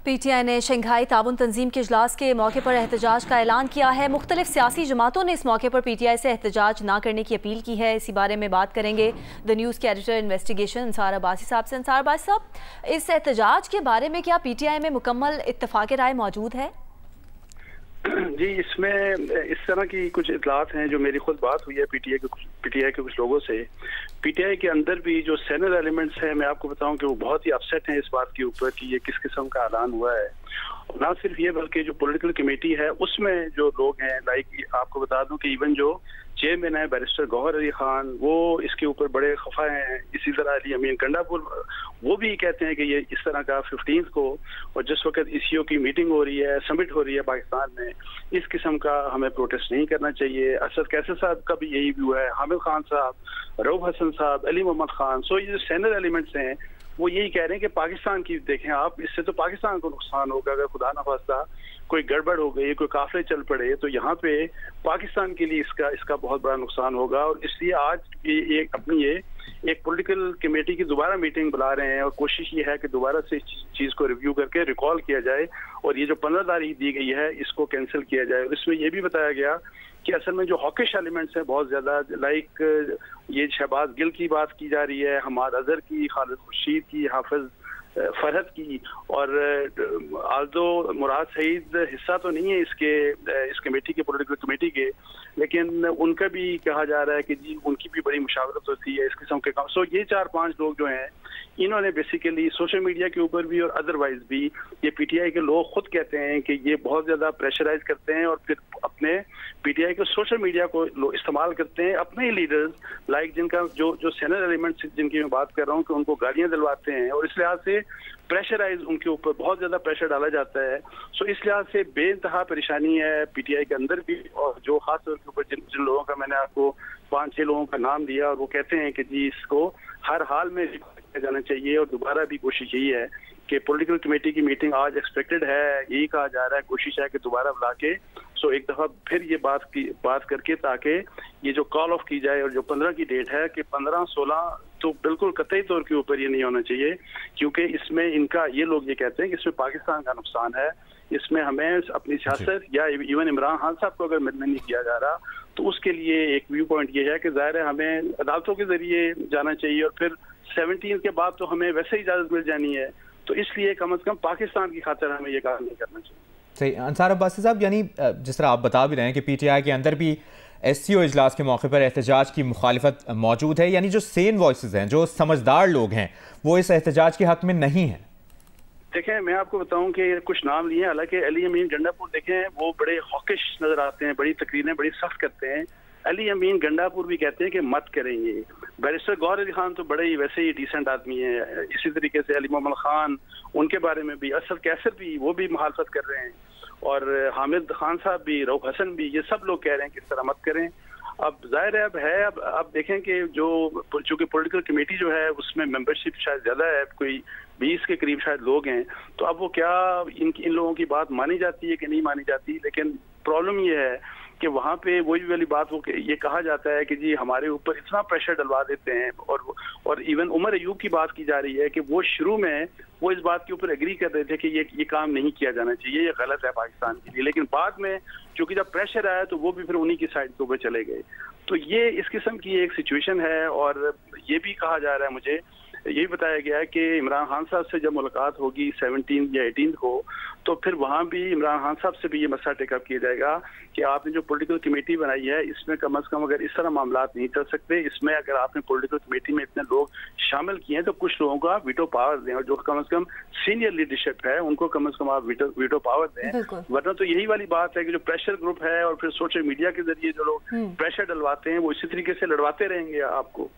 PTI نے Shanghai تعاون تنظیم کے اجلاس کے موقع پر احتجاج کا اعلان کیا ہے۔ مختلف سیاسی جماعتوں نے اس موقع پر PTI سے احتجاج نہ کرنے کی اپیل کی ہے۔ اسی بارے میں بات کریں گے دی نیوز کے ایڈیٹر انویسٹیگیشن انصار عباسی صاحب سے۔ انصار عباسی صاحب، اس احتجاج کے بارے میں کیا PTI میں مکمل اتفاق رائے موجود ہے؟ جی، اس میں اس طرح کی کچھ اطلاعات ہیں جو میری خود بات ہوئی ہے پی ٹی آئی کے کچھ لوگوں سے۔ پی ٹی آئی کے اندر بھی جو سینئر ایلیمنٹس ہیں، میں آپ کو بتاؤں کہ وہ بہت ہی اپسیٹ ہیں اس بات کے اوپر کہ یہ کس قسم کا اعلان ہوا ہے۔ اور نہ صرف یہ بلکہ جو پولیٹیکل کمیٹی ہے اس میں جو لوگ ہیں، لائک آپ کو بتا دوں کہ ایون جو چیئرمین ہے بیرسٹر گوہر علی خان، وہ اس کے اوپر بڑے خفا ہیں۔ اسی طرح علی امین گنڈا پور وہ بھی کہتے ہیں کہ یہ اس طرح کا 15 کو اور جس وقت ECO کی میٹنگ ہو رہی ہے، سمٹ ہو رہی ہے پاکستان میں، اس قسم کا ہمیں پروٹیسٹ نہیں کرنا چاہیے۔ اسد کیسر صاحب کا بھی یہی ویو ہے، حامد خان صاحب، رؤف حسن صاحب، علی محمد خان۔ سو یہ جو سینئر ایلیمنٹس ہیں وہ یہی کہہ رہے ہیں کہ پاکستان کی دیکھیں آپ، اس سے تو پاکستان کو نقصان ہوگا اگر خدا نخواستہ کوئی گڑبڑ ہو گئی، کوئی قافلے چل پڑے تو یہاں پہ پاکستان کے لیے اس کا بہت بڑا نقصان ہوگا۔ اور اس لیے آج اپنی ایک پولیٹیکل کمیٹی کی دوبارہ میٹنگ بلا رہے ہیں اور کوشش یہ ہے کہ دوبارہ سے اس چیز کو ریویو کر کے ریکال کیا جائے اور یہ جو 15 تاریخ دی گئی ہے اس کو کینسل کیا جائے۔ اور اس میں یہ بھی بتایا گیا کہ اصل میں جو ہاکش ایلیمنٹس ہیں بہت زیادہ، لائک یہ شہباز گل کی بات کی جا رہی ہے، حماد اظہر کی، خالد خورشید کی، حافظ فرحت کی، اور آلدو مراد سعید حصہ تو نہیں ہے اس کمیٹی کے، پولیٹیکل کمیٹی کے، لیکن ان کا بھی کہا جا رہا ہے کہ جی ان کی بھی بڑی مشاورت ہوتی ہے اس قسم کے کام۔ سو یہ 4-5 لوگ جو ہیں انہوں نے بیسیکلی سوشل میڈیا کے اوپر بھی اور ادروائز بھی یہ PTI کے لوگ خود کہتے ہیں کہ یہ بہت زیادہ پریشرائز کرتے ہیں اور پھر اپنے PTI کے سوشل میڈیا کو استعمال کرتے ہیں اپنے ہی لیڈرز، لائک جن کا جو سینئر ایلیمنٹس جن کی میں بات کر رہا ہوں، کہ ان کو گالیاں دلواتے ہیں اور اس لحاظ سے پریشرائز ان کے اوپر بہت زیادہ پریشر ڈالا جاتا ہے۔ سو اس لحاظ سے بے انتہا پریشانی ہے PTI کے اندر بھی، اور جو خاص طور کے اوپر جن لوگوں کا میں نے آپ کو 5-6 لوگوں کا نام دیا اور وہ کہتے ہیں کہ جی اس کو ہر حال میں کیا جانا چاہیے۔ اور دوبارہ بھی کوشش یہی ہے کہ پولیٹیکل کمیٹی کی میٹنگ آج ایکسپیکٹڈ ہے، یہی کہا جا رہا ہے، کوشش ہے کہ دوبارہ بلا کے ایک دفعہ پھر یہ بات کر کے تاکہ یہ جو کال آف کی جائے، اور جو 15 کی ڈیٹ ہے کہ 15-16 تو بالکل قطعی طور کے اوپر یہ نہیں ہونا چاہیے، کیونکہ اس میں یہ لوگ یہ کہتے ہیں کہ اس میں پاکستان کا نقصان ہے، اس میں ہمیں اپنی سیاست یا ایون عمران خان صاحب کو اگر مدمن نہیں کیا جا رہا تو اس کے لیے ایک ویو پوائنٹ یہ ہے کہ ظاہر ہے ہمیں عدالتوں کے ذریعے جانا چاہیے، اور پھر 17 کے بعد تو ہمیں ویسے ہی اجازت مل جانی ہے، تو اس لیے کم از کم پاکستان کی خاطر ہمیں یہ کام نہیں کرنا چاہیے۔ صحیح انصار عباسی صاحب، یعنی جس طرح آپ بتا بھی رہے ہیں کہ PTI کے اندر بھی SCO اجلاس کے موقع پر احتجاج کی مخالفت موجود ہے، یعنی جو سین وائسز ہیں، جو سمجھدار لوگ ہیں، وہ اس احتجاج کے حق میں نہیں ہیں۔ دیکھیں میں آپ کو بتاؤں کہ کچھ نام لیے ہیں، حالانکہ علی امین گنڈا پور دیکھیں وہ بڑے ہاکش نظر آتے ہیں، بڑی تقریریں بڑی سخت کرتے ہیں۔ علی امین گنڈا پور بھی کہتے ہیں کہ مت کریں گے۔ بیرسٹر گوہر علی خان تو بڑے ہی ویسے ہی ڈیسنٹ آدمی ہیں، اسی طریقے سے علی محمد خان، ان کے بارے میں بھی اسد کیسر بھی وہ بھی مخالفت کر رہے ہیں، اور حامد خان صاحب بھی، رؤف حسن بھی، یہ سب لوگ کہہ رہے ہیں کہ اس طرح مت کریں۔ اب ظاہر ہے اب دیکھیں کہ چونکہ پولیٹیکل کمیٹی جو ہے اس میں ممبرشپ شاید زیادہ ہے، کوئی 20 کے قریب شاید لوگ ہیں، تو اب وہ کیا ان لوگوں کی بات مانی جاتی ہے کہ نہیں مانی جاتی۔ لیکن پرابلم یہ ہے کہ وہاں پہ وہی والی بات یہ کہا جاتا ہے کہ جی ہمارے اوپر اتنا پریشر ڈلوا دیتے ہیں، اور ایون عمر ایوب کی بات کی جا رہی ہے کہ وہ شروع میں وہ اس بات کے اوپر ایگری کر رہے تھے کہ یہ کام نہیں کیا جانا چاہیے، یہ غلط ہے پاکستان کے لیے، لیکن بعد میں چونکہ جب پریشر آیا تو وہ بھی پھر انہی کی سائڈ کے اوپر چلے گئے۔ تو یہ اس قسم کی ایک سچویشن ہے، اور یہ بھی کہا جا رہا ہے، مجھے یہی بتایا گیا ہے کہ عمران خان صاحب سے جب ملاقات ہوگی 17 یا 18 کو، تو پھر وہاں بھی عمران خان صاحب سے بھی یہ مسئلہ ٹیک اپ کیا جائے گا کہ آپ نے جو پولیٹیکل کمیٹی بنائی ہے اس میں کم از کم اگر اس طرح معاملات نہیں چل سکتے، اس میں اگر آپ نے پولیٹیکل کمیٹی میں اتنے لوگ شامل کیے ہیں تو کچھ لوگوں کو آپ ویٹو پاور دیں، اور جو کم از کم سینئر لیڈرشپ ہے ان کو کم از کم آپ ویٹو پاور دیں، ورنہ تو یہی والی بات ہے کہ جو پریشر گروپ ہے اور پھر سوشل میڈیا کے ذریعے جو لوگ پریشر ڈلواتے ہیں وہ اسی طریقے سے لڑواتے رہیں گے آپ کو۔